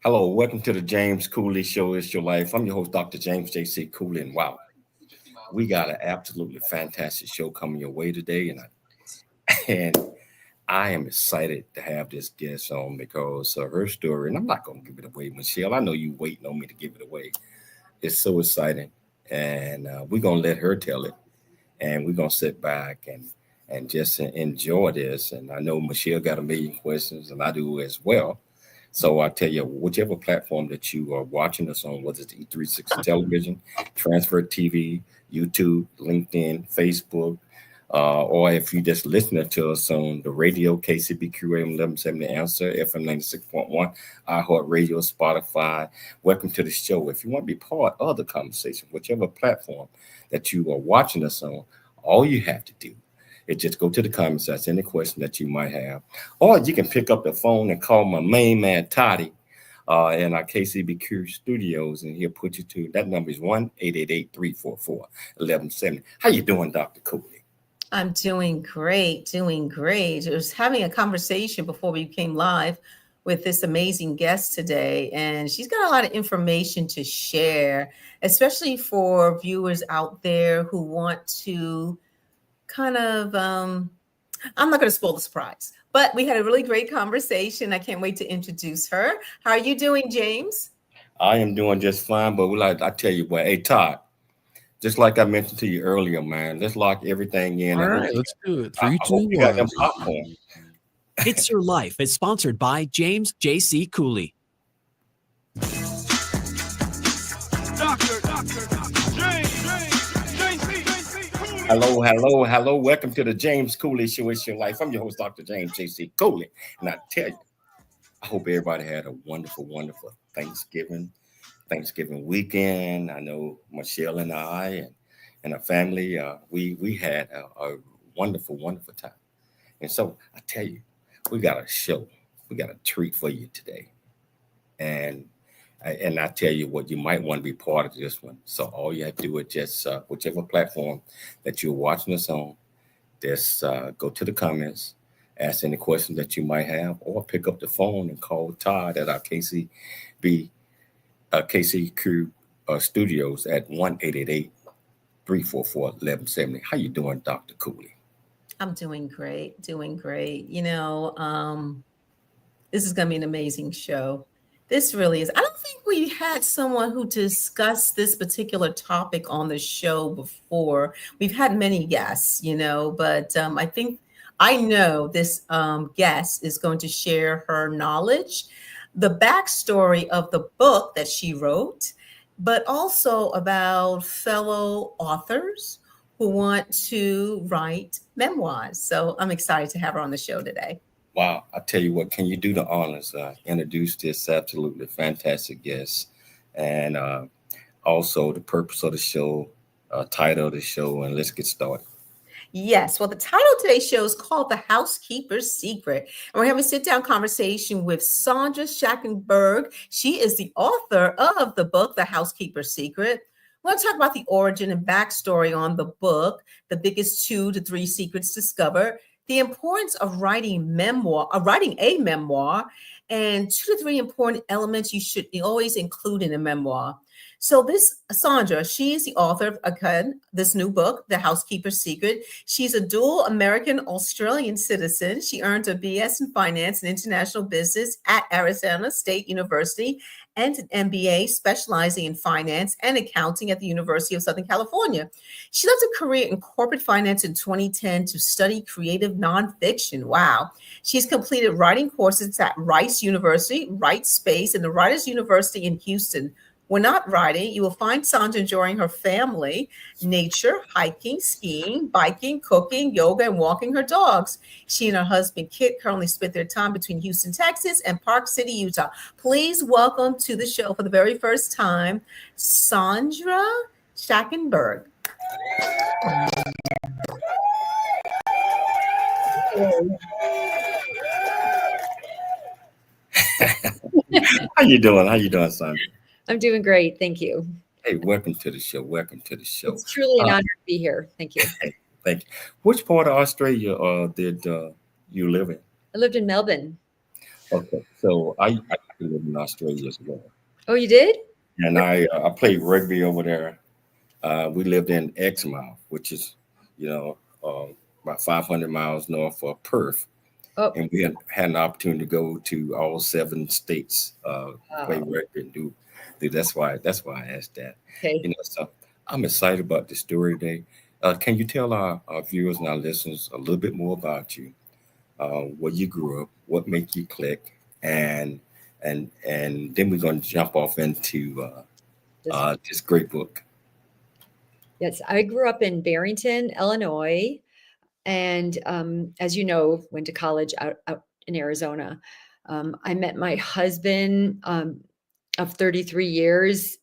Hello, welcome to the James Cooley Show. It's your life. I'm your host, Dr. James J.C. Cooley. And wow, we got an absolutely fantastic show coming your way today. And I am excited to have this guest on because her story, and I'm not going to give it away, Michelle. I know you waiting on me to give it away. It's so exciting. And we're going to let her tell it. And we're going to sit back and just enjoy this. And I know Michelle got a million questions, and I do as well. So I tell you, whichever platform that you are watching us on, whether it's E360 Television, Transfer TV, YouTube, LinkedIn, Facebook, or if you just listening to us on the radio, KCBQ AM 1170 Answer, FM 96.1, iHeartRadio, Spotify, welcome to the show. If you want to be part of the conversation, whichever platform that you are watching us on, all you have to do is just go to the comments, ask any question that you might have. Or you can pick up the phone and call my main man, Toddy, in our KCBQ studios, and he'll put you to, that number is 1-888-344-1170. How you doing, Dr. Cooley? I'm doing great, doing great. I was having a conversation before we came live with this amazing guest today, and she's got a lot of information to share, especially for viewers out there who want to kind of, I'm not going to spoil the surprise, but we had a really great conversation. I can't wait to introduce her. How are you doing, James? I am doing just fine, but I tell you what, hey, Todd, just like I mentioned to you earlier, man, let's lock everything in. All right, let's do it. I Three, hope two, you got one. them popcorn. It's Your Life is sponsored by James J.C. Cooley. Hello. Welcome to the James Cooley Show. It's your life. I'm your host, Dr. James J.C. Cooley. And I tell you, I hope everybody had a wonderful Thanksgiving weekend. I know Michelle and I and our family, we had a wonderful time. And so I tell you, we got a show. We got a treat for you today. And I tell you what, you might want to be part of this one. So all you have to do is just whichever platform that you're watching us on, just go to the comments, ask any questions that you might have, or pick up the phone and call Todd at our KCQ studios at 1-888-344-1170. How you doing, Dr. Cooley? I'm doing great, doing great. This is going to be an amazing show. This really is. I don't think we had someone who discussed this particular topic on the show before. We've had many guests, but I know this guest is going to share her knowledge, the backstory of the book that she wrote, but also about fellow authors who want to write memoirs. So I'm excited to have her on the show today. Wow. I tell you what, can you do the honors? Introduce this absolutely fantastic guest and also the purpose of the show, title of the show, and let's get started. Yes. Well, the title of today's show is called The Housekeeper's Secret. And we're having a sit-down conversation with Sandra Schnakenburg. She is the author of the book, The Housekeeper's Secret. We're going to talk about the origin and backstory on the book, the biggest 2 to 3 secrets discovered, the importance of writing a memoir, and 2 to 3 important elements you should always include in a memoir. So this Sandra, she is the author of, again, this new book, The Housekeeper's Secret. She's a dual American-Australian citizen. She earned a BS in Finance and International Business at Arizona State University and an MBA specializing in finance and accounting at the University of Southern California. She left a career in corporate finance in 2010 to study creative nonfiction. Wow. She's completed writing courses at Rice University, Write Space, and the Writers University in Houston. When not writing, you will find Sandra enjoying her family, nature, hiking, skiing, biking, cooking, yoga, and walking her dogs. She and her husband, Kit, currently split their time between Houston, Texas, and Park City, Utah. Please welcome to the show for the very first time, Sandra Schnakenburg. How you doing, Sandra? I'm doing great. Thank you. Hey, welcome to the show. It's truly an honor to be here. Thank you. Thank you. Which part of Australia did you live in? I lived in Melbourne. Okay, so I to live in Australia as well. Oh, you did? And I played rugby over there. We lived in Exmouth, which is, you know, about 500 miles north of Perth. Oh, And we had an opportunity to go to all 7 states, play wow. rugby and do. That's why I asked that. Okay. So I'm excited about the story today. Can you tell our viewers and our listeners a little bit more about you? Where you grew up, what made you click, and then we're going to jump off into this great book. Yes, I grew up in Barrington, Illinois, and as you know, went to college out in Arizona. I met my husband of 33 years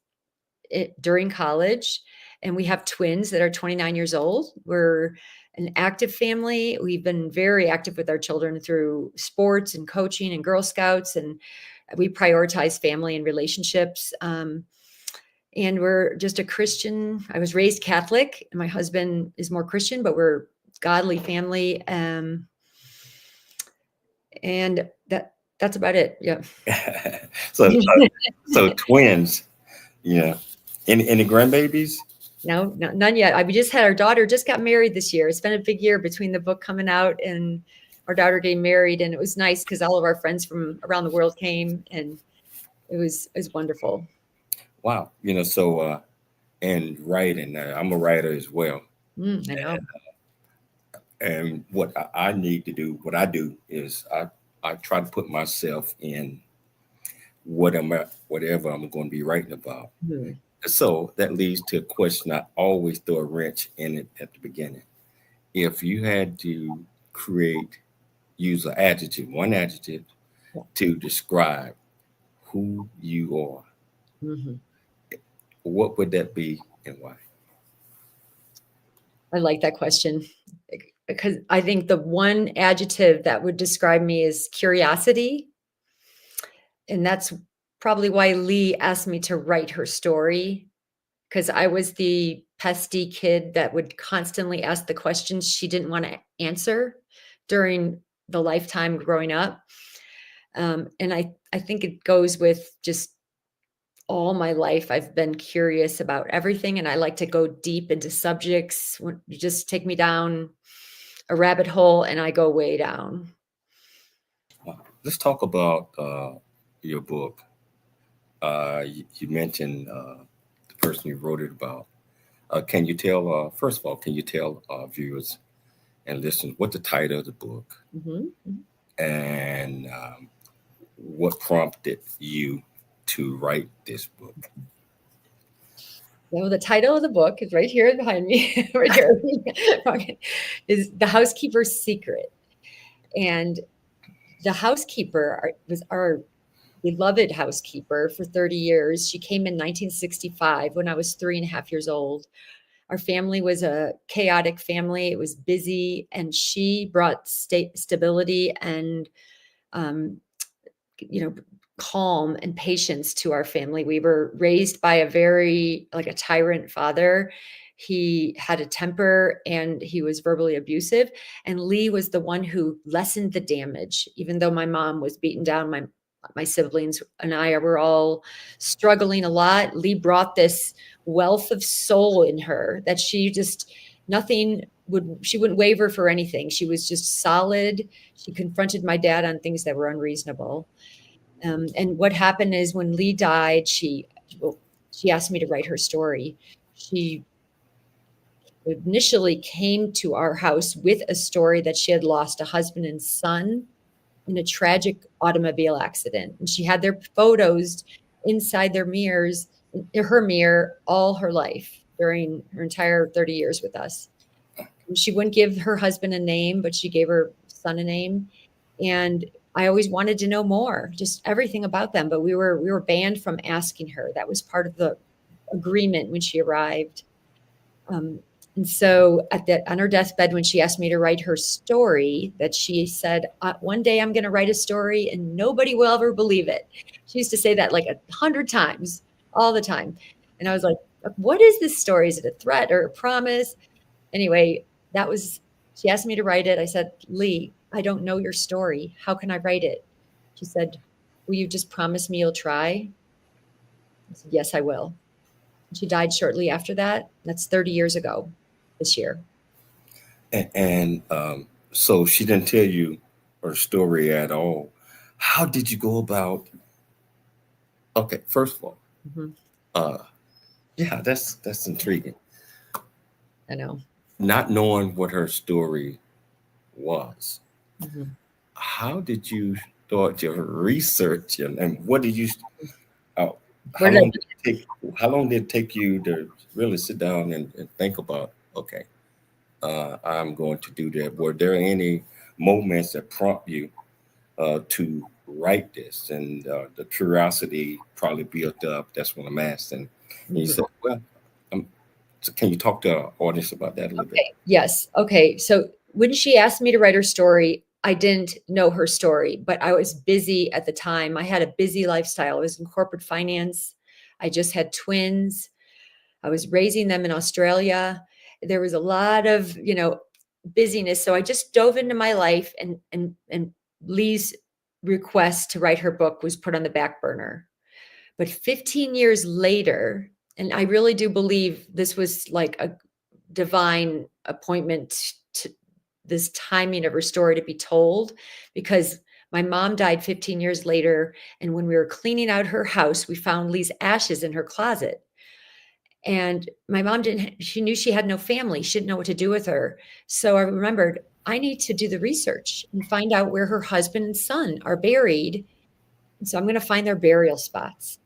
during college, and we have twins that are 29 years old. We're an active family. We've been very active with our children through sports and coaching and Girl Scouts, and we prioritize family and relationships. And we're just a Christian. I was raised Catholic, and my husband is more Christian, but we're godly family. And that's about it. Yeah. so so twins, yeah. Any grandbabies? No, none yet. We just had our daughter just got married this year. It's been a big year between the book coming out and our daughter getting married, and it was nice because all of our friends from around the world came, and it was wonderful. Wow, so and writing, I'm a writer as well. I know. And what I need to do, what I do is I try to put myself in whatever I'm going to be writing about. Mhm. So that leads to a question. I always throw a wrench in it at the beginning. If you had to use one adjective to describe who you are, Mm-hmm. what would that be and why? I like that question because I think the one adjective that would describe me is curiosity. And that's probably why Lee asked me to write her story, because I was the pesty kid that would constantly ask the questions she didn't want to answer during the lifetime growing up. And I think it goes with just all my life. I've been curious about everything, and I like to go deep into subjects. When you just take me down a rabbit hole and I go way down. Let's talk about your book. You mentioned the person you wrote it about. Can you tell, first of all, can you tell viewers and listeners what the title of the book and what prompted you to write this book? So the title of the book is right here behind me, right here, is The Housekeeper's Secret. And the housekeeper was our beloved housekeeper for 30 years. She came in 1965 when I was 3.5 years old. Our family was a chaotic family. It was busy, and she brought stability and, calm and patience to our family. We were raised by a tyrant father. He had a temper and he was verbally abusive. And Lee was the one who lessened the damage, even though my mom was beaten down. My siblings and I were all struggling a lot. Lee brought this wealth of soul in her that she wouldn't waver for anything. She was just solid. She confronted my dad on things that were unreasonable. And what happened is when Lee died, she asked me to write her story. She initially came to our house with a story that she had lost a husband and son in a tragic automobile accident. And she had their photos inside her mirror, all her life during her entire 30 years with us. She wouldn't give her husband a name, but she gave her son a name. And I always wanted to know more, just everything about them. But we were banned from asking her. That was part of the agreement when she arrived. And so on her deathbed, when she asked me to write her story, that she said, one day I'm going to write a story and nobody will ever believe it. She used to say that like 100 times, all the time. And I was like, what is this story? Is it a threat or a promise? Anyway, she asked me to write it. I said, Lee, I don't know your story. How can I write it? She said, will you just promise me you'll try? I said, yes, I will. She died shortly after that. That's 30 years ago this year. And so she didn't tell you her story at all. How did you go about? Okay, first of all, yeah, that's intriguing. I know. Not knowing what her story was, how did you start your research, and what did you? How long did it take you to really sit down and think about? Okay, I'm going to do that. Were there any moments that prompt you to write this, and the curiosity probably built up? That's what I'm asking. And you said, well, so can you talk to our audience about that a little bit? Yes. Okay. So when she asked me to write her story, I didn't know her story, but I was busy at the time. I had a busy lifestyle. I was in corporate finance. I just had twins. I was raising them in Australia. There was a lot of, busyness. So I just dove into my life, and Lee's request to write her book was put on the back burner. But 15 years later, and I really do believe this was like a divine appointment to this timing of her story to be told, because my mom died 15 years later. And when we were cleaning out her house, we found Lee's ashes in her closet. And my mom she knew she had no family. She didn't know what to do with her. So I remembered, I need to do the research and find out where her husband and son are buried. So I'm going to find their burial spots.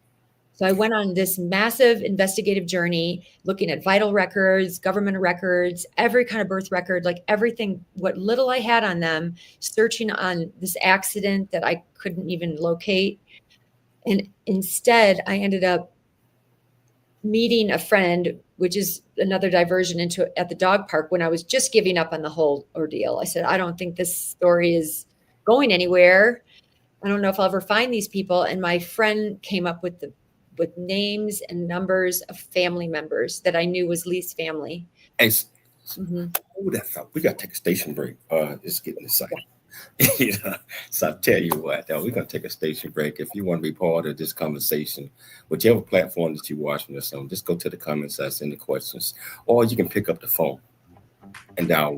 So I went on this massive investigative journey, looking at vital records, government records, every kind of birth record, like everything, what little I had on them, searching on this accident that I couldn't even locate. And instead, I ended up meeting a friend, which is another diversion at the dog park, when I was just giving up on the whole ordeal. I said, I don't think this story is going anywhere. I don't know if I'll ever find these people. And my friend came up with names and numbers of family members that I knew was Lee's family. Hey, we got to take a station break. It's getting exciting. So I tell you what, we're going to take a station break. If you want to be part of this conversation, whichever platform that you're watching this on, just go to the comments, ask any questions, or you can pick up the phone and dial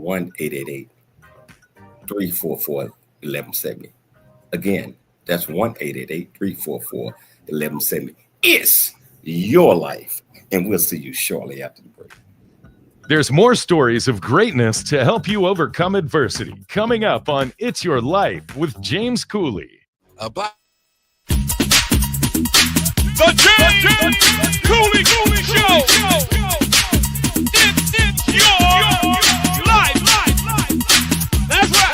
1-888-344-1170. Again, that's 1-888-344-1170. It's your life, and we'll see you shortly after the break. There's more stories of greatness to help you overcome adversity coming up on It's Your Life with James Cooley. The James Cooley Show. It's your life. That's right.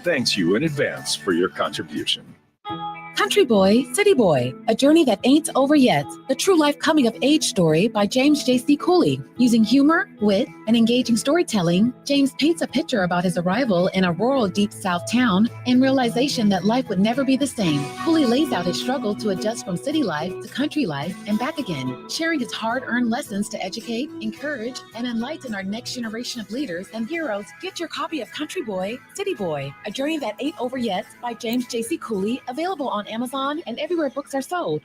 Thanks you in advance for your contribution. Country Boy, City Boy, A Journey That Ain't Over Yet, the true life coming of age story by James J.C. Cooley. Using humor, wit, and engaging storytelling, James paints a picture about his arrival in a rural deep south town and realization that life would never be the same. Cooley lays out his struggle to adjust from city life to country life and back again, sharing his hard-earned lessons to educate, encourage, and enlighten our next generation of leaders and heroes. Get your copy of Country Boy, City Boy, A Journey That Ain't Over Yet by James J.C. Cooley, available on Amazon and everywhere books are sold.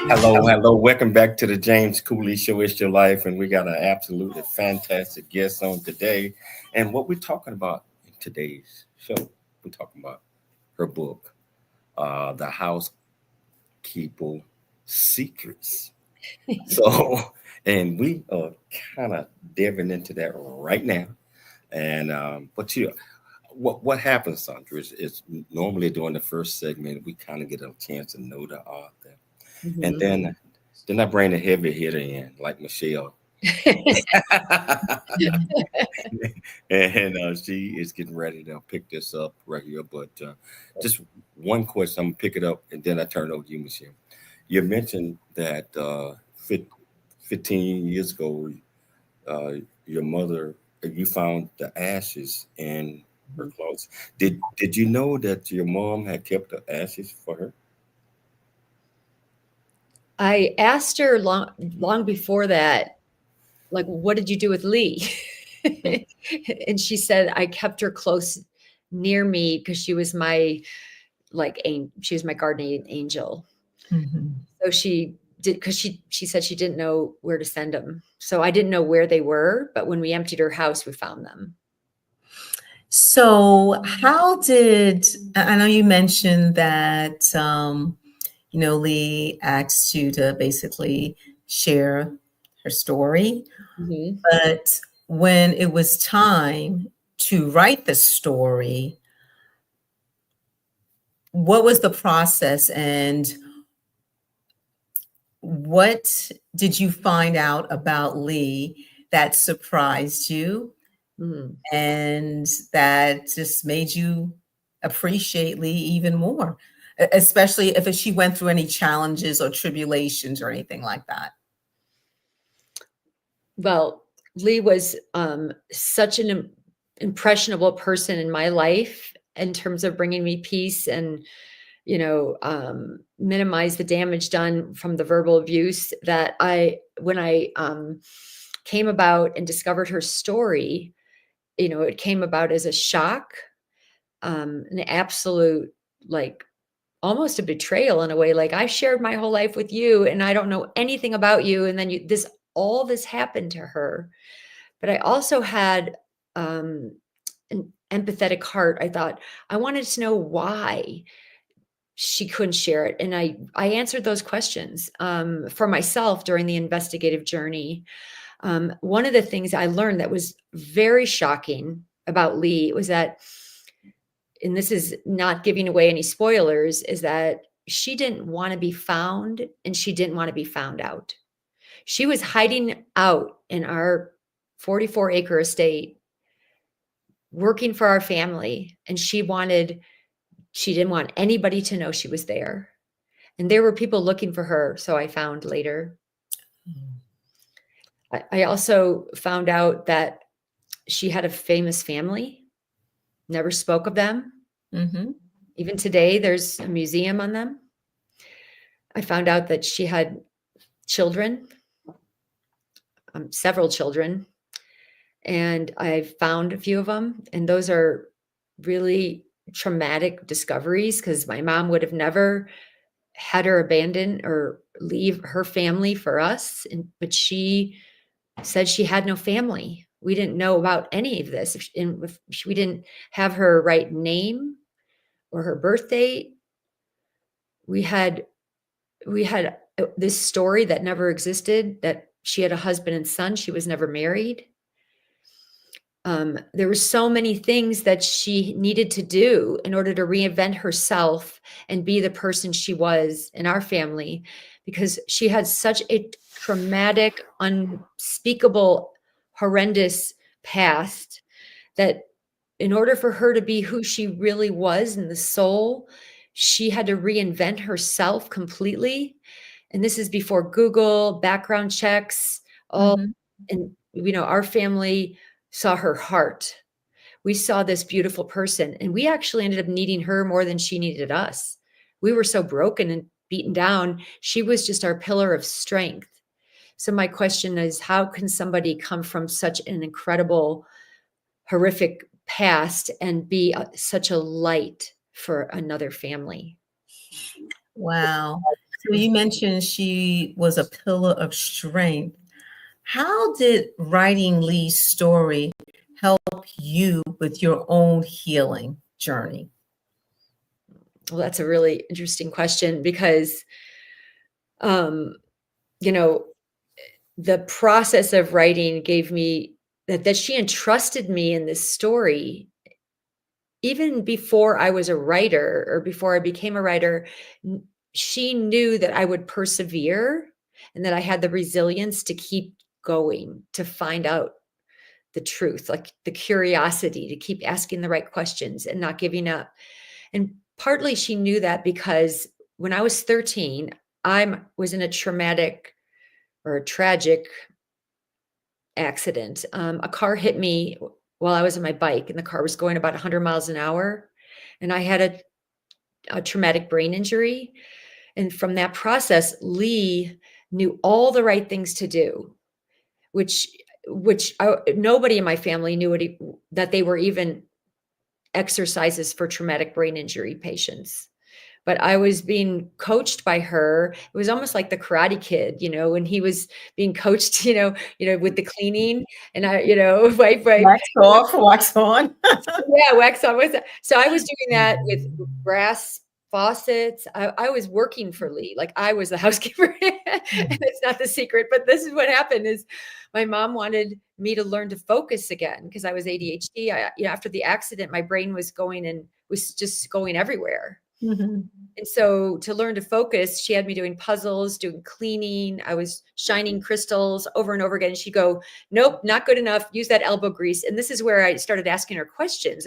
Hello. Welcome back to the James Cooley Show. It's your life, and we got an absolutely fantastic guest on today. And what we're talking about in today's show, we're talking about her book, The Housekeeper Secrets. So, and we are kind of diving into that right now. And what happens, Sandra, is normally during the first segment we kind of get a chance to know the author, and then I bring the heavy hitter in, like Michelle, and she is getting ready to pick this up right here. But just one question, I'm gonna pick it up, and then I turn it over to you, Michelle. You mentioned that 15 years ago, your mother, you found the ashes in her clothes. Did you know that your mom had kept the ashes for her? I asked her long before that, like, what did you do with Lee? And she said, I kept her close near me because she was my guardian angel. Mm-hmm. So she did, because she said she didn't know where to send them. So I didn't know where they were, but when we emptied her house, we found them. So I know you mentioned that, Lee asked you to basically share her story, but when it was time to write the story, what was the process and what did you find out about Lee that surprised you? And that just made you appreciate Lee even more, especially if she went through any challenges or tribulations or anything like that? Well, Lee was such an impressionable person in my life in terms of bringing me peace and, minimize the damage done from the verbal abuse, that when I came about and discovered her story, it came about as a shock, an absolute, like, almost a betrayal in a way. Like, I shared my whole life with you and I don't know anything about you. And then all this happened to her. But I also had an empathetic heart. I thought I wanted to know why she couldn't share it. And I answered those questions for myself during the investigative journey. One of the things I learned that was very shocking about Lee was that, and this is not giving away any spoilers, is that she didn't want to be found and she didn't want to be found out. She was hiding out in our 44-acre estate, working for our family, and she didn't want anybody to know she was there. And there were people looking for her, so I found later. I also found out that she had a famous family, never spoke of them. Even today, there's a museum on them. I found out that she had children, several children, and I found a few of them. And those are really traumatic discoveries because my mom would have never had her abandon or leave her family for us. But she said she had no family. We didn't know about any of this. If we didn't have her right name or her birth date. We had this story that never existed, that she had a husband and son. She was never married. There were so many things that she needed to do in order to reinvent herself and be the person she was in our family, because she had such a traumatic, unspeakable, horrendous past that in order for her to be who she really was in the soul, she had to reinvent herself completely. And this is before Google, background checks, all. Mhm. And, our family saw her heart. We saw this beautiful person, and we actually ended up needing her more than she needed us. We were so broken and beaten down. She was just our pillar of strength. So my question is, how can somebody come from such an incredible, horrific past and be such a light for another family? Wow. So you mentioned she was a pillar of strength. How did writing Lee's story help you with your own healing journey? Well, that's a really interesting question because, you know, the process of writing gave me that she entrusted me in this story even before I was a writer or before I became a writer. She knew that I would persevere and that I had the resilience to keep going, to find out the truth, like the curiosity to keep asking the right questions and not giving up. And partly she knew that because when I was 13, I was in a traumatic or a tragic accident. A car hit me while I was on my bike, and the car was going about 100 miles an hour. And I had a traumatic brain injury. And from that process, Lee knew all the right things to do, which nobody in my family knew that they were even exercises for traumatic brain injury patients. But I was being coached by her. It was almost like the Karate Kid, when he was being coached, with the cleaning, and I, wipe. Wax off, wax on. Yeah, wax on. So I was doing that with brass faucets. I was working for Lee, like I was the housekeeper. And it's not the secret, but this is what happened: is my mom wanted me to learn to focus again because I was ADHD. After the accident, my brain was just going everywhere. Mm-hmm. And so to learn to focus, she had me doing puzzles, doing cleaning. I was shining crystals over and over again. She'd go, nope, not good enough. Use that elbow grease. And this is where I started asking her questions.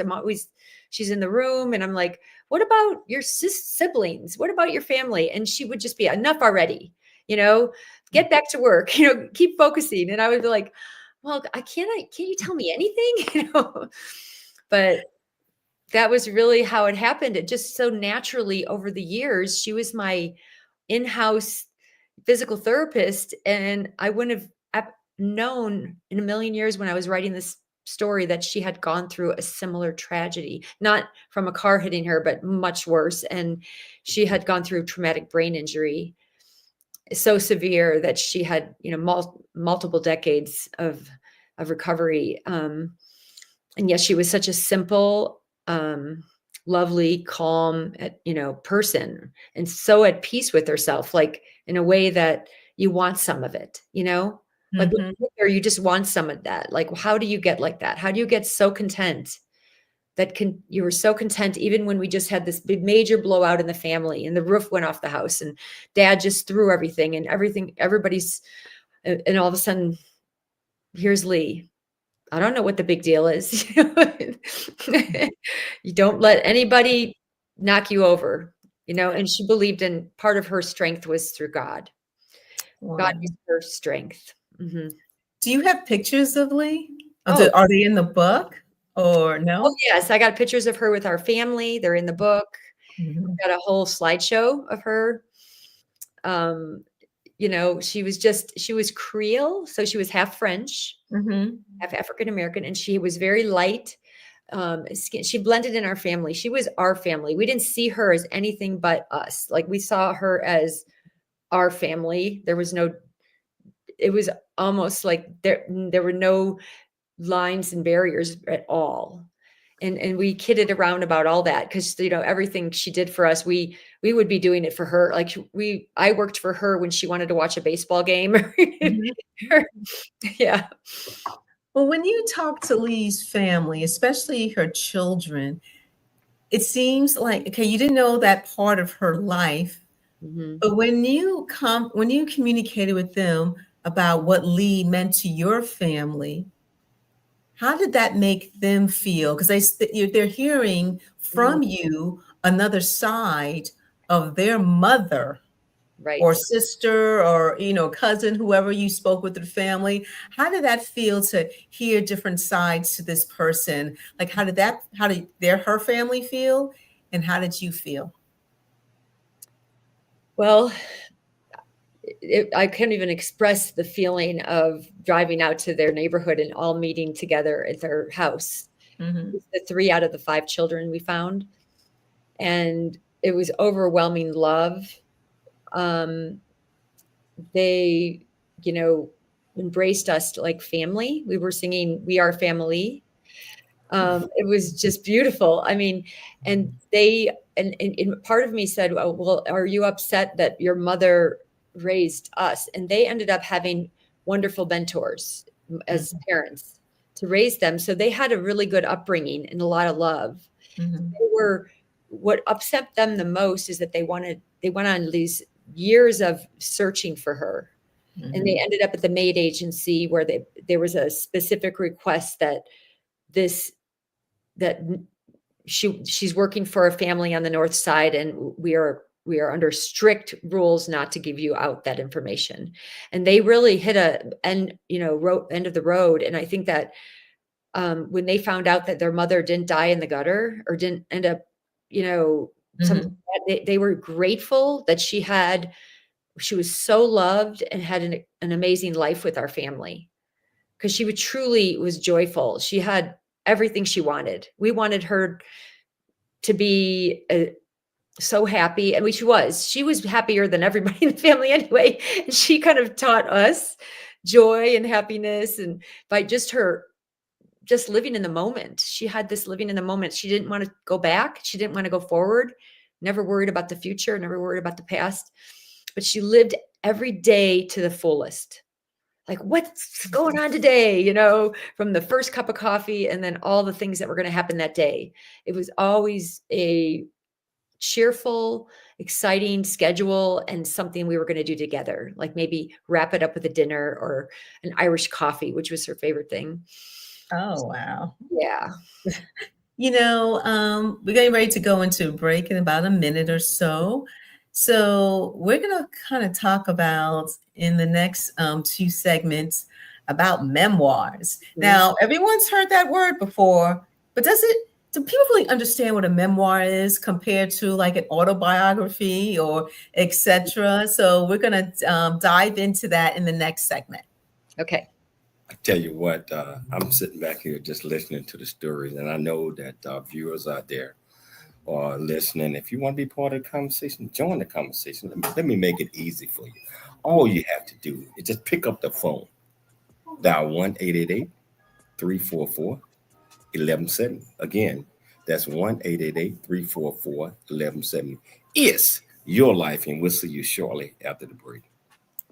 She's in the room and I'm like, what about your siblings? What about your family? And she would just be, enough already, get back to work, keep focusing. And I would be like, well, can't you tell me anything? But that was really how it happened. It just so naturally over the years, she was my in-house physical therapist. And I wouldn't have known in a million years when I was writing this story that she had gone through a similar tragedy, not from a car hitting her, but much worse. And she had gone through traumatic brain injury, so severe that she had, multiple decades of recovery. And yes, she was such a simple, lovely, calm, person, and so at peace with herself, like in a way that you want some of it, like or you just want some of that. Like, how do you get like that? How do you get so content you were so content even when we just had this big major blowout in the family and the roof went off the house and dad just threw everything and everybody's, and all of a sudden here's Lee. I don't know what the big deal is. You don't let anybody knock you over, and she believed in part of her strength was through God. Wow. God is her strength. Mm-hmm. Do you have pictures of Lee? Oh. Are they in the book or no? Oh, yes. I got pictures of her with our family. They're in the book. Mm-hmm. Got a whole slideshow of her. She was Creole, so she was half French, half African American, and she was very light. She blended in our family. She was our family. We didn't see her as anything but us. Like we saw her as our family. It was almost like there were no lines and barriers at all. And we kidded around about all that because everything she did for us, we would be doing it for her. Like I worked for her when she wanted to watch a baseball game. Yeah. Well, when you talk to Lee's family, especially her children, it seems like, okay, you didn't know that part of her life, but when you communicated with them about what Lee meant to your family, How did that make them feel? Because they're hearing from you another side of their mother, Right. or sister, or cousin, whoever you spoke with the family. How did that feel to hear different sides to this person? Like, how did her family feel, and how did you feel? Well, I can't even express the feeling of driving out to their neighborhood and all meeting together at their house. Mm-hmm. The 3 out of the 5 children we found, and it was overwhelming love. They, embraced us like family. We were singing "We Are Family." It was just beautiful. I mean, and they, and part of me said, oh, well, are you upset that your mother raised us? And they ended up having wonderful mentors as parents to raise them. So they had a really good upbringing and a lot of love. What upset them the most is that they went on these years of searching for her. And they ended up at the maid agency where there was a specific request that she's working for a family on the north side, and we are under strict rules not to give you out that information. And they really hit end of the road. And I think that when they found out that their mother didn't die in the gutter or didn't end up, they were grateful that she was so loved and had an amazing life with our family, because she truly was joyful. She had everything she wanted. We wanted her to be so happy. And she was happier than everybody in the family anyway. And she kind of taught us joy and happiness, and by just living in the moment. She had this living in the moment. She didn't want to go back. She didn't want to go forward, never worried about the future, never worried about the past, but she lived every day to the fullest. Like, what's going on today, from the first cup of coffee and then all the things that were going to happen that day. It was always a cheerful, exciting schedule and something we were going to do together, like maybe wrap it up with a dinner or an Irish coffee, which was her favorite thing. Oh, wow. Yeah. We're getting ready to go into a break in about a minute or so. So we're going to kind of talk about in the next 2 segments about memoirs. Now, everyone's heard that word before, but do people really understand what a memoir is compared to like an autobiography or etc.? So we're going to dive into that in the next segment. Okay. I tell you what, I'm sitting back here just listening to the stories, and I know that viewers out there are listening. If you want to be part of the conversation, join the conversation. Let me make it easy for you. All you have to do is just pick up the phone, dial 1-888-344-1170. Again, that's 1-888-344-1170. It's your life, and we'll see you shortly after the break.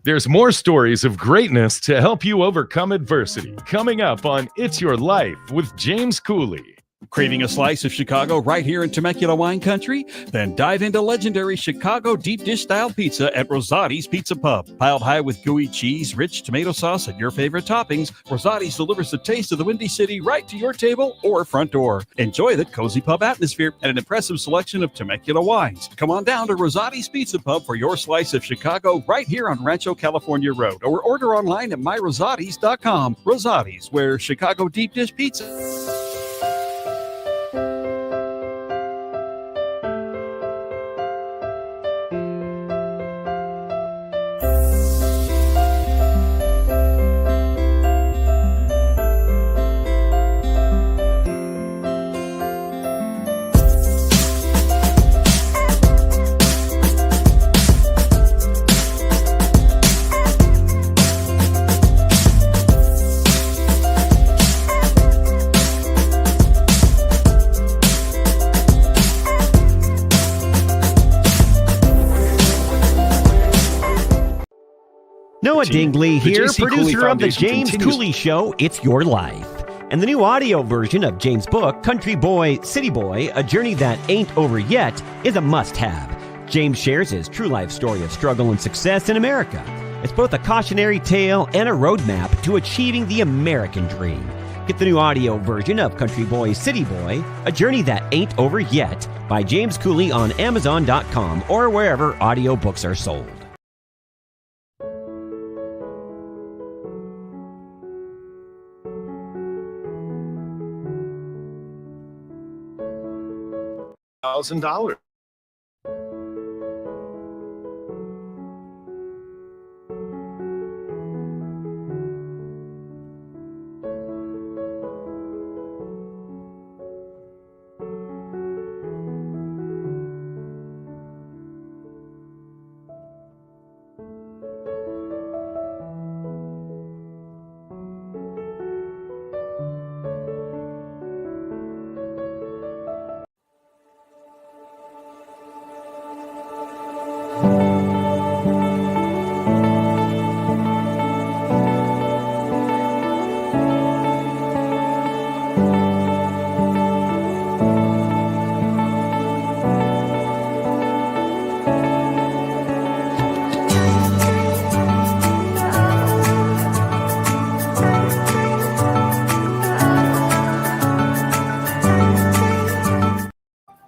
There's more stories of greatness to help you overcome adversity coming up on It's Your Life with James Cooley. Craving a slice of Chicago right here in Temecula wine country? Then dive into legendary Chicago deep dish style pizza at Rosati's Pizza Pub. Piled high with gooey cheese, rich tomato sauce, and your favorite toppings, Rosati's delivers the taste of the Windy City right to your table or front door. Enjoy the cozy pub atmosphere and an impressive selection of Temecula wines. Come on down to Rosati's Pizza Pub for your slice of Chicago right here on Rancho California Road, or order online at myrosatis.com. Rosati's, where Chicago deep dish pizza. Noah Dingley here, JC Cooley producer of The Foundation James continues- Cooley Show, It's Your Life. And the new audio version of James' book, Country Boy, City Boy, A Journey That Ain't Over Yet, is a must-have. James shares his true life story of struggle and success in America. It's both a cautionary tale and a roadmap to achieving the American dream. Get the new audio version of Country Boy, City Boy, A Journey That Ain't Over Yet by James Cooley on Amazon.com or wherever audiobooks are sold. $1,000.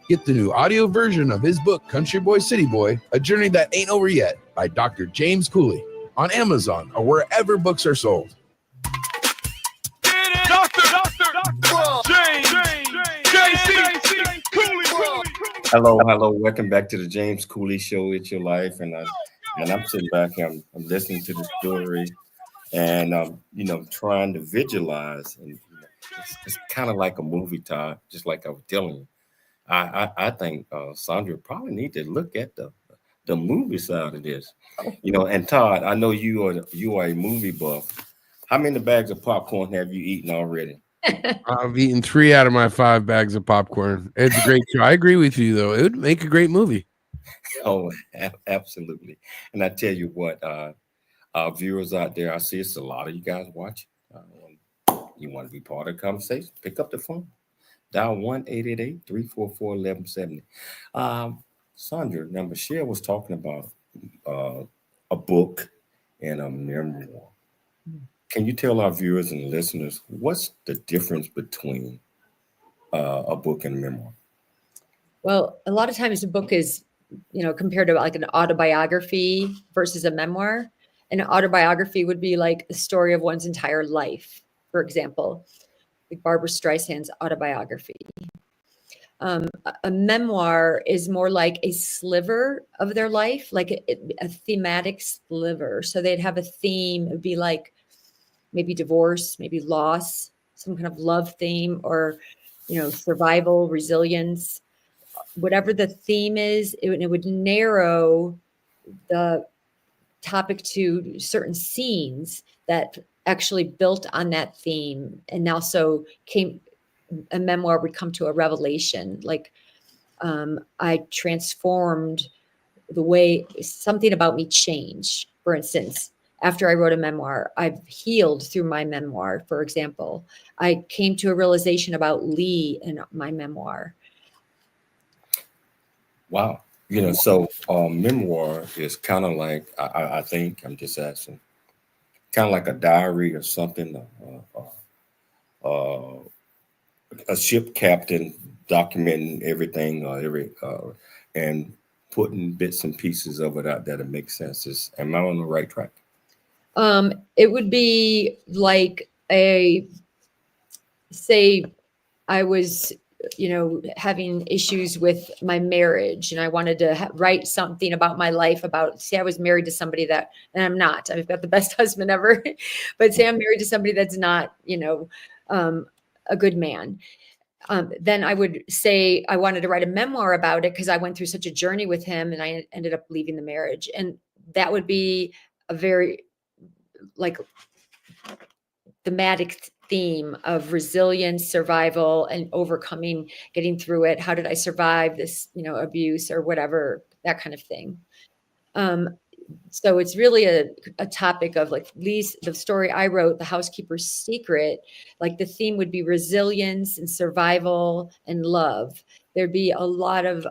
Get the new audio version of his book, Country Boy, City Boy, A Journey That Ain't Over Yet by Dr. James Cooley on Amazon or wherever books are sold. Hello. Welcome back to the James Cooley Show. It's your life, and I'm sitting back here. I'm listening to the story, and trying to visualize, and it's kind of like a movie, Todd. Just like I was telling you, I think Sandra probably need to look at the movie side of this, And Todd, I know you are a movie buff. How many bags of popcorn have you eaten already? I've eaten 3 out of my 5 bags of popcorn. It's a great show. I agree with you, though. It would make a great movie. Oh, absolutely. And I tell you what, our viewers out there, I see it's a lot of you guys watching. You want to be part of the conversation? Pick up the phone. Dial 1-888-344-1170. Sandra, now Michelle was talking about a book and a memoir. Can you tell our viewers and listeners what's the difference between a book and a memoir? Well, a lot of times a book is, compared to like an autobiography versus a memoir. An autobiography would be like the story of one's entire life, for example, like Barbara Streisand's autobiography. A memoir is more like a sliver of their life, like a thematic sliver. So they'd have a theme. It would be like maybe divorce, maybe loss, some kind of love theme, or, survival, resilience, whatever the theme is. It would narrow the topic to certain scenes that actually built on that theme. And also a memoir would come to a revelation. Like I transformed the way something about me changed. For instance, after I wrote a memoir, I've healed through my memoir. For example, I came to a realization about Lee in my memoir. Wow. So memoir is kind of like, I think, I'm just asking, kind of like a diary or something, a ship captain documenting everything, and putting bits and pieces of it out there to make sense. Am I on the right track? It would be like say I was, having issues with my marriage, and I wanted to write something about my life say I was married to somebody and I'm not. I've got the best husband ever, but say I'm married to somebody that's not, a good man. Then I would say I wanted to write a memoir about it because I went through such a journey with him and I ended up leaving the marriage. And that would be a very thematic theme of resilience, survival, and overcoming, getting through it. How did I survive this, abuse or whatever, that kind of thing. So it's really a topic of like Lee's, the story I wrote, The Housekeeper's Secret, like the theme would be resilience and survival and love. There'd be a lot of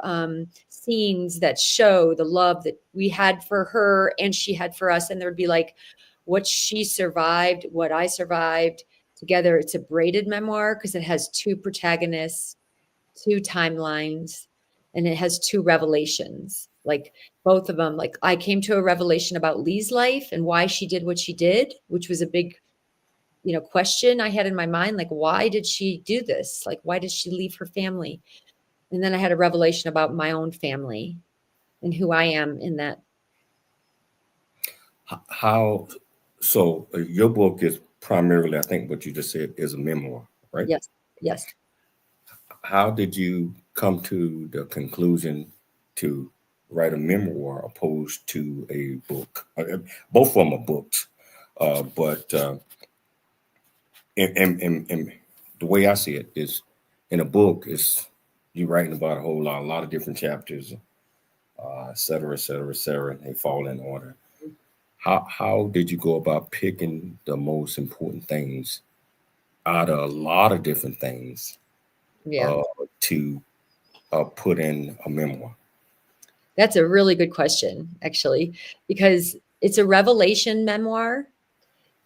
scenes that show the love that we had for her and she had for us. And there'd be like what she survived, what I survived, together. It's a braided memoir because it has two protagonists, two timelines, and it has two revelations. Like both of them, like I came to a revelation about Lee's life and why she did what she did, which was a big, question I had in my mind. Like, why did she do this? Like, why did she leave her family? And then I had a revelation about my own family and who I am in that. How, so your book is primarily, I think what you just said is a memoir, right? Yes. Yes. How did you come to the conclusion to write a memoir opposed to a book? Both of them are books, but and the way I see it is, in a book, is you're writing about a lot of different chapters, et cetera, et cetera, et cetera, and they fall in order. How did you go about picking the most important things out of a lot of different things to put in a memoir? That's a really good question, actually, because it's a revelation memoir.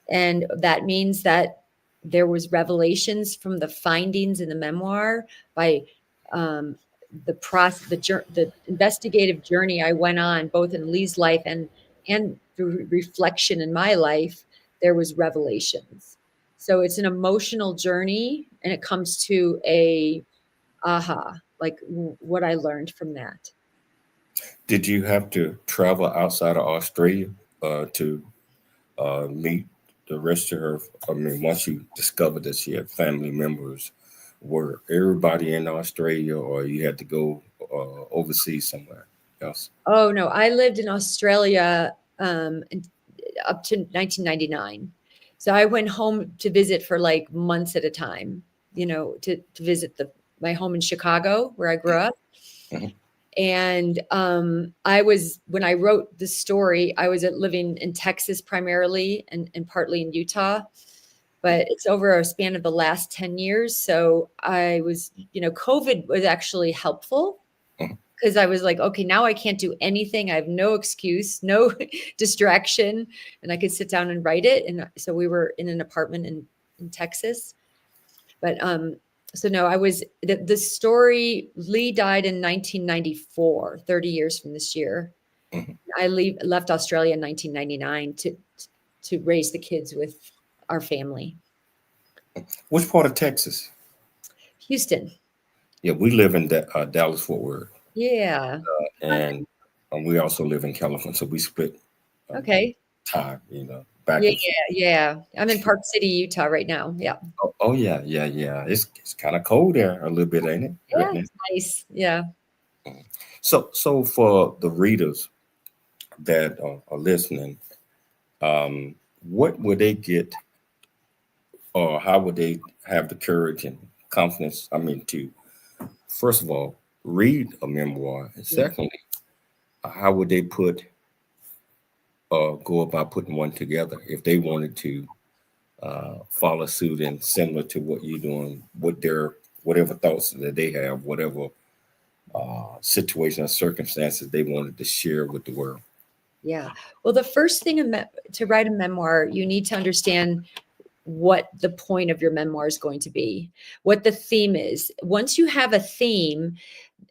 And that means that there was revelations from the findings in the memoir by the process, the investigative journey I went on, both in Lee's life and through reflection in my life. There was revelations. So it's an emotional journey, and it comes to a aha, like what I learned from that. Did you have to travel outside of Australia to meet the rest of her? I mean, once you discovered that she had family members, were everybody in Australia, or you had to go overseas somewhere else? Oh, no. I lived in Australia up to 1999. So I went home to visit for like months at a time, to visit my home in Chicago where I grew up. Mm-hmm. And when I wrote the story, I was living in Texas primarily and partly in Utah, but it's over a span of the last 10 years. So I was, COVID was actually helpful because I was like, okay, now I can't do anything. I have no excuse, no distraction, and I could sit down and write it. And so we were in an apartment in Texas, but so no, I was the story. Lee died in 1994, 30 years from this year. Mm-hmm. I left Australia in 1999 to raise the kids with our family. Which part of Texas? Houston. Yeah, we live in Dallas, Fort Worth. Yeah. And we also live in California, so we split okay. time, back. Yeah. I'm in Park City, Utah right now. Yeah. Oh yeah. It's kind of cold there a little bit, ain't it? Yeah, it's nice. Yeah. So for the readers that are listening, what would they get, or how would they have the courage and confidence? I mean, to first of all read a memoir, and secondly, how would they go about putting one together if they wanted to follow suit and similar to what you're doing, whatever thoughts that they have, whatever situation or circumstances they wanted to share with the world? Yeah. Well, the first thing to write a memoir, you need to understand what the point of your memoir is going to be, what the theme is. Once you have a theme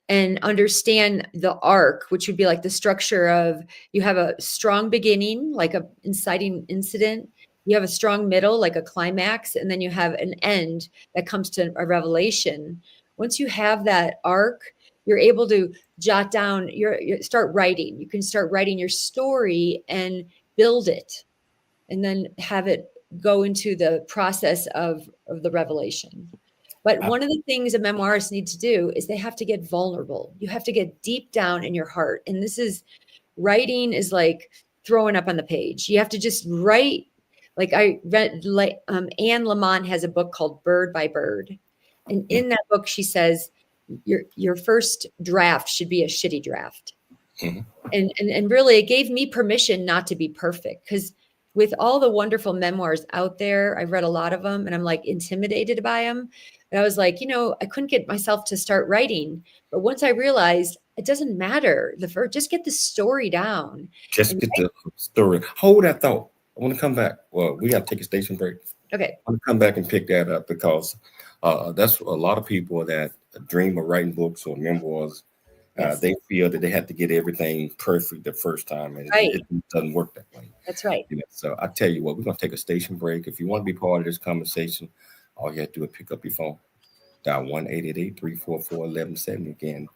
and understand the arc, which would be like the structure of, you have a strong beginning, like a inciting incident, you have a strong middle, like a climax, and then you have an end that comes to a revelation. Once you have that arc, you're able to jot down, start writing. You can start writing your story and build it, and then have it go into the process of the revelation. But one of the things a memoirist need to do is they have to get vulnerable. You have to get deep down in your heart. And writing is like throwing up on the page. You have to just write. Like I read, Anne Lamott has a book called Bird by Bird. And in that book, she says, your first draft should be a shitty draft. Mm-hmm. And really, it gave me permission not to be perfect, because with all the wonderful memoirs out there, I've read a lot of them, and I'm like intimidated by them. And I was like, I couldn't get myself to start writing. But once I realized it doesn't matter, just get the story down. Just get the story. Hold that thought. I want to come back. Well, we got to take a station break. Okay. I'm gonna come back and pick that up because that's a lot of people that dream of writing books or memoirs. Yes. They feel that they have to get everything perfect the first time, and Right. it doesn't work that way. That's right. You know, so I tell you what, we're gonna take a station break. If you want to be part of this conversation, all you have to do is pick up your phone, dial 1-888-344-1170 again.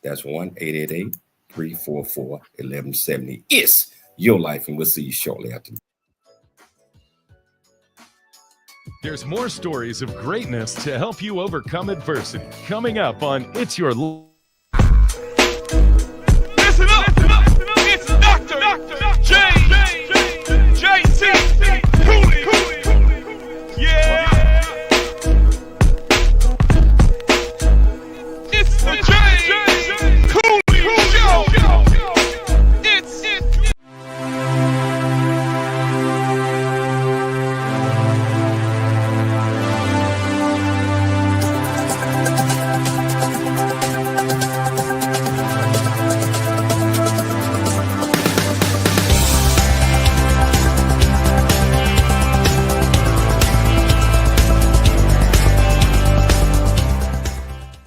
That's 1-888-344-1170. It's your life, and we'll see you shortly after. There's more stories of greatness to help you overcome adversity coming up on It's Your Life. Listen up. It's Dr. James J.C. Cooley. Yeah. It's the James Cooley Show. It's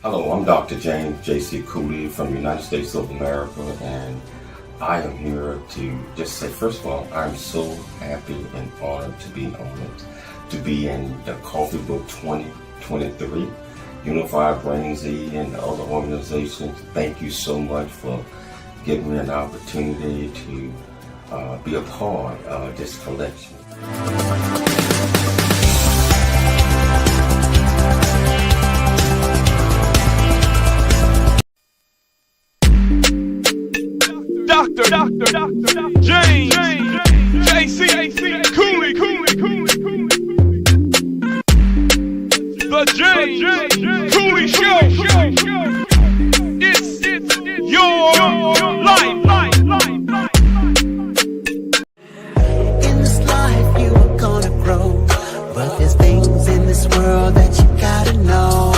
Hello, I'm Dr. James J.C. Cooley from the United States of America, and I am here to just say, first of all, I'm so happy and honored to be on it, to be in the Coffee Book 2023, Unified Brain Z and the other organizations. Thank you so much for giving me an opportunity to be a part of this collection. Dr. James J.C. Cooley. The James Cooley Show. It's your life. In this life you are gonna grow, but there's things in this world that you gotta know.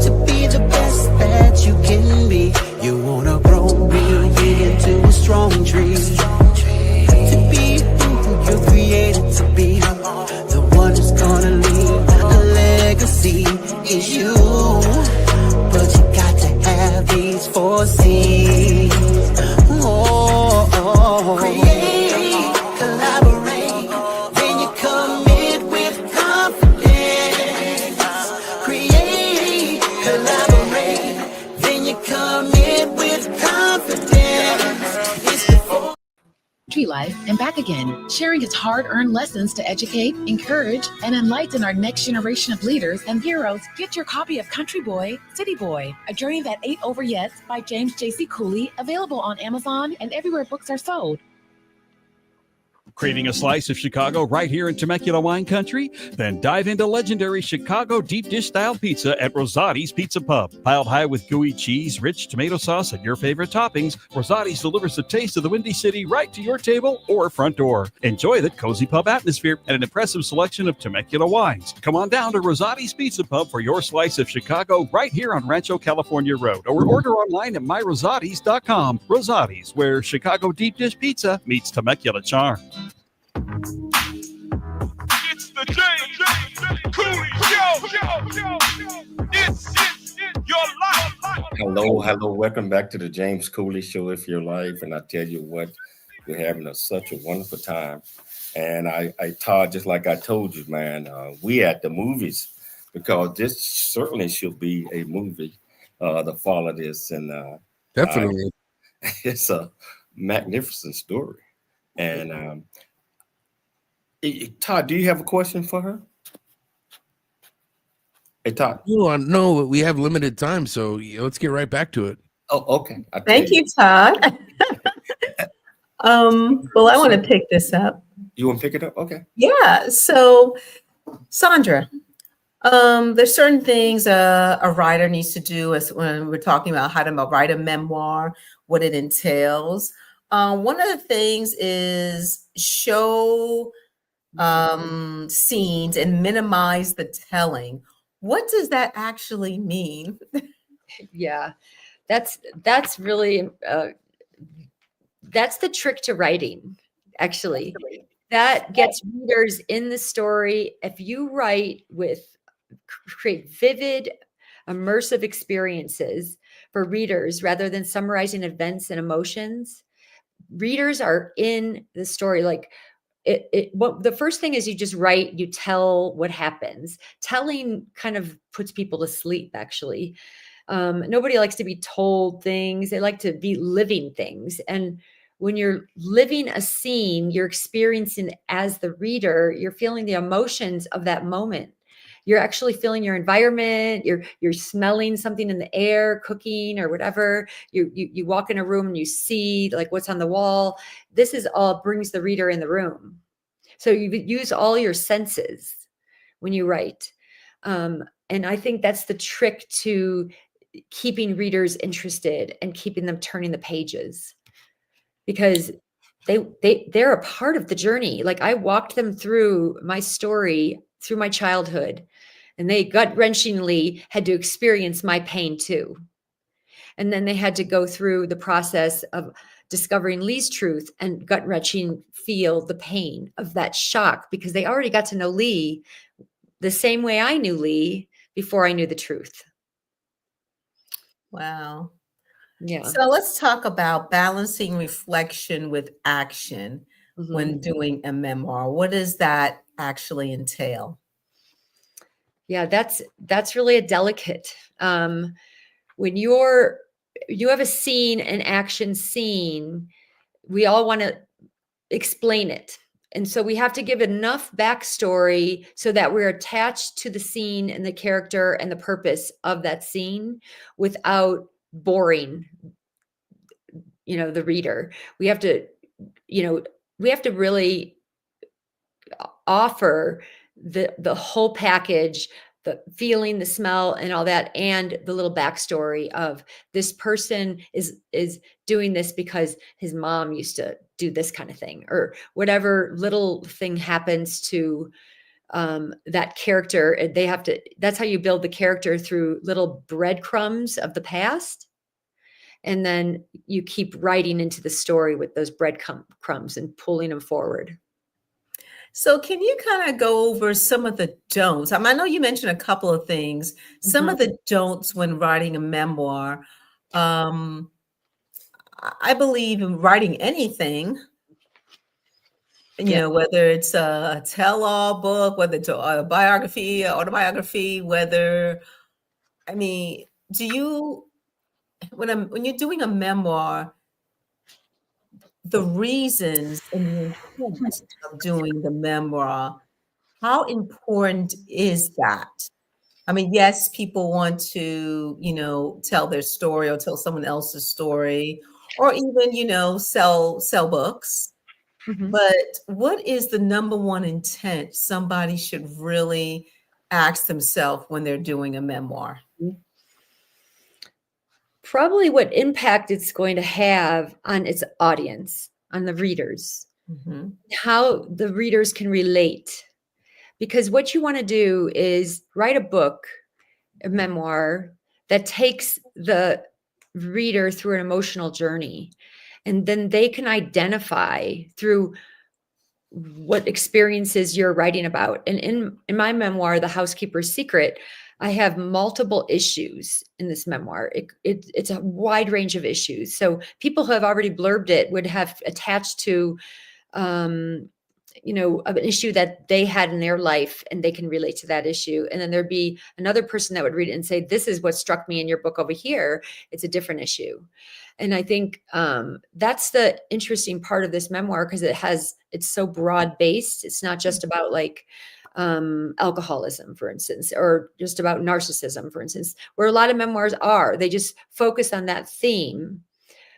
To be the best that you can be, you wanna grow real big into a strong tree. To be who you're created to be, the one who's gonna leave a legacy is you. But you got to have these 4 C's. Create, collaborate, then you commit with confidence. Create, collaborate, then you commit with confidence. It's the Tree Life and back again, sharing his hard-earned lessons to educate, encourage, and enlighten our next generation of leaders and heroes. Get your copy of Country Boy, City Boy, A Journey That Ain't Over Yet by James J.C. Cooley, available on Amazon and everywhere books are sold. Craving a slice of Chicago right here in Temecula wine country? Then dive into legendary Chicago deep dish style pizza at Rosati's Pizza Pub. Piled high with gooey cheese, rich tomato sauce, and your favorite toppings, Rosati's delivers the taste of the Windy City right to your table or front door. Enjoy the cozy pub atmosphere and an impressive selection of Temecula wines. Come on down to Rosati's Pizza Pub for your slice of Chicago right here on Rancho California Road, or order online at myrosatis.com. Rosati's, where Chicago deep dish pizza meets Temecula charm. It's the James Cooley Show. It's your life. Hello. Welcome back to the James Cooley Show, If Your Life. And I tell you what, we're having such a wonderful time. And I Todd, just like I told you, man, we at the movies, because this certainly should be a movie, the fall of this. And Definitely. It's a magnificent story. And Todd, do you have a question for her? Hey, Todd. No, we have limited time, so let's get right back to it. Oh, okay. Thank you, Todd. Well, I want to pick this up. You want to pick it up? Okay. Yeah. So, Sandra, there's certain things a writer needs to do as when we're talking about how to write a memoir, what it entails. One of the things is show scenes and minimize the telling. What does that actually mean? Yeah, that's really that's the trick to writing, actually. that gets readers in the story. If you write create vivid, immersive experiences for readers rather than summarizing events and emotions, readers are in the story. Like what the first thing is, you just write, you tell what happens. Telling kind of puts people to sleep, actually. Nobody likes to be told things. They like to be living things. And when you're living a scene, you're experiencing as the reader, you're feeling the emotions of that moment. You're actually feeling your environment. You're smelling something in the air, cooking or whatever. You walk in a room and you see like what's on the wall. This is all brings the reader in the room. So you use all your senses when you write. And I think that's the trick to keeping readers interested and keeping them turning the pages, because they're a part of the journey. Like I walked them through my story, through my childhood, and they gut-wrenchingly had to experience my pain too. And then they had to go through the process of discovering Lee's truth and gut-wrenching feel the pain of that shock, because they already got to know Lee the same way I knew Lee before I knew the truth. Wow. Yeah. So let's talk about balancing reflection with action when doing a memoir. What does that actually entail? Yeah, that's really a delicate. When you have a scene, an action scene, we all want to explain it. And so we have to give enough backstory so that we're attached to the scene and the character and the purpose of that scene without boring, the reader. We have to really offer the whole package, the feeling, the smell, and all that, and the little backstory of this person is doing this because his mom used to do this kind of thing, or whatever little thing happens to that character. That's how you build the character, through little breadcrumbs of the past. And then you keep writing into the story with those breadcrumbs and pulling them forward. So can you kind of go over some of the don'ts? I know you mentioned a couple of things. Some of the don'ts when writing a memoir. I believe in writing anything, whether it's a tell-all book, whether it's a biography, autobiography, when you're doing a memoir, the reasons and the intent of doing the memoir, how important is that? I mean, yes, people want to, tell their story or tell someone else's story, or even, sell books. But what is the number one intent somebody should really ask themselves when they're doing a memoir? Probably what impact it's going to have on its audience, on the readers, how the readers can relate. Because what you want to do is write a book, a memoir, that takes the reader through an emotional journey. And then they can identify through what experiences you're writing about. And in my memoir, The Housekeeper's Secret, I have multiple issues in this memoir. It's a wide range of issues. So people who have already blurbed it would have attached to, an issue that they had in their life, and they can relate to that issue. And then there'd be another person that would read it and say, this is what struck me in your book over here. It's a different issue. And I think that's the interesting part of this memoir, because it's so broad based. It's not just about alcoholism, for instance, or just about narcissism, for instance, where a lot of memoirs are. They just focus on that theme.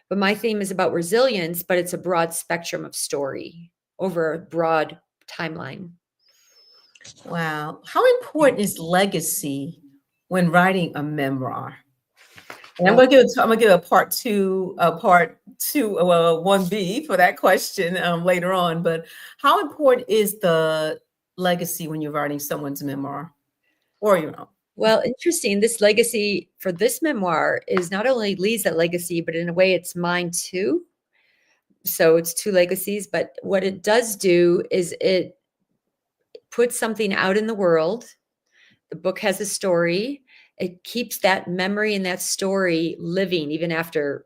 But my theme is about resilience, but it's a broad spectrum of story over a broad timeline. Wow. How important is legacy when writing a memoir? And I'm gonna give a part two, 1B for that question later on. But how important is the legacy when you're writing someone's memoir or your own? Well, interesting. This legacy for this memoir is not only Lee's legacy, but in a way it's mine too. So it's two legacies, but what it does do is it puts something out in the world. The book has a story. It keeps that memory and that story living even after,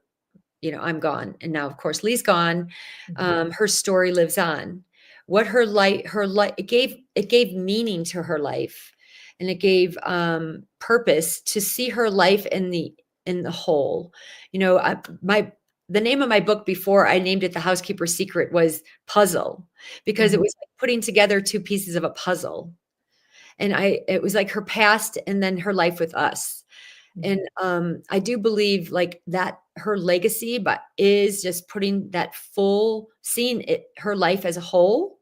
I'm gone. And now, of course, Lee's gone. Her story lives on. What her life, it gave meaning to her life, and it gave purpose to see her life in the whole. The name of my book before I named it The Housekeeper Secret was Puzzle, because it was like putting together two pieces of a puzzle. And it was like her past and then her life with us. And I do believe like that her legacy, but is just putting that seeing her life as a whole,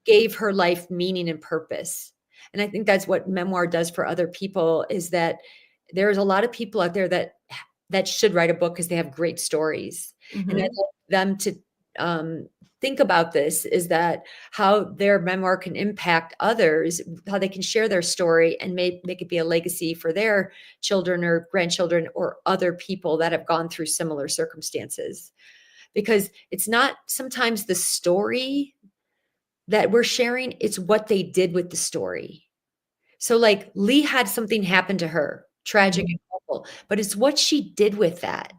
gave her life meaning and purpose. And I think that's what Memoir does for other people, is that there's a lot of people out there that should write a book because they have great stories. And I'd like them to think about this, is that how their memoir can impact others, how they can share their story and make it be a legacy for their children or grandchildren or other people that have gone through similar circumstances. Because it's not sometimes the story that we're sharing, it's what they did with the story. So like Lee had something happen to her, tragic and awful, but it's what she did with that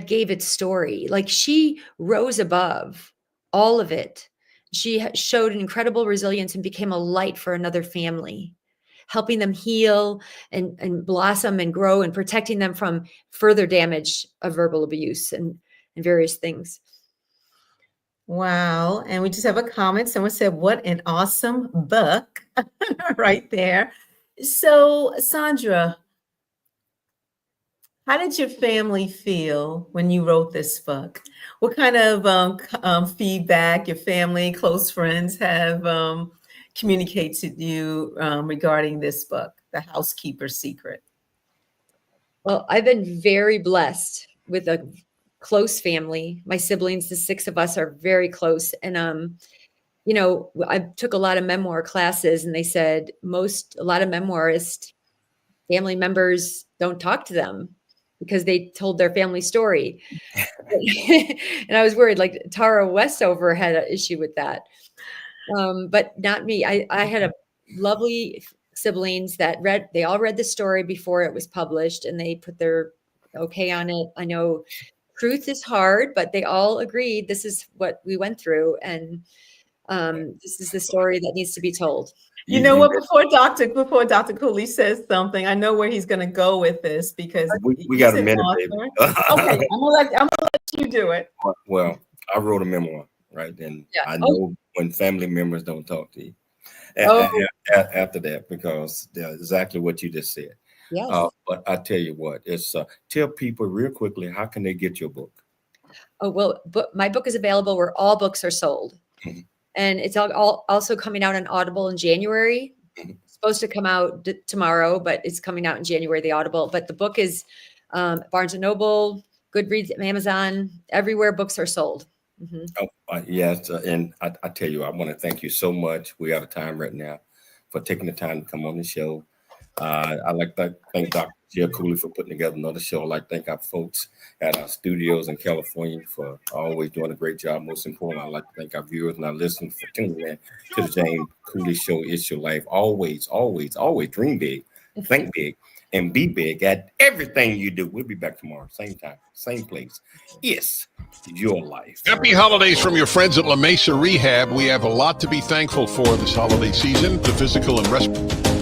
gave it story. Like she rose above all of it. She showed an incredible resilience and became a light for another family, helping them heal and blossom and grow and protecting them from further damage of verbal abuse and various things. Wow. And we just have a comment. Someone said, what an awesome book right there. So, Sandra, how did your family feel when you wrote this book? What kind of feedback your family, close friends have communicated to you regarding this book, The Housekeeper Secret? Well, I've been very blessed with a close family. My siblings, the 6 of us, are very close. And, I took a lot of memoir classes, and they said a lot of memoirists, family members don't talk to them because they told their family story. And I was worried, like Tara Westover had an issue with that. But not me. I had a lovely siblings that they all read the story before it was published, and they put their okay on it. I know truth is hard, but they all agreed this is what we went through. And this is the story that needs to be told. You know what? Before Dr. Cooley says something, I know where he's going to go with this, because we got a minute, baby. Okay, I'm gonna let you do it. Well, I wrote a memoir, right? And I know when family members don't talk to you after that, because they're exactly what you just said. Yes. But I tell you what, it's tell people real quickly, how can they get your book? Oh, well, my book is available where all books are sold. And it's also coming out on Audible in January. It's supposed to come out tomorrow, but it's coming out in January, the Audible. But the book is Barnes & Noble, Goodreads, Amazon, everywhere books are sold. Yes, and I tell you, I want to thank you so much. We're out of time right now for taking the time to come on the show. I'd like to thank Dr. Jill Cooley for putting together another show. I'd like to thank our folks at our studios in California for always doing a great job. Most importantly, I'd like to thank our viewers and our listeners for tuning in to the James Cooley Show. It's your life. Always, always, always dream big, think big, and be big at everything you do. We'll be back tomorrow, same time, same place. It's your life. Happy holidays from your friends at La Mesa Rehab. We have a lot to be thankful for this holiday season. The physical and respiratory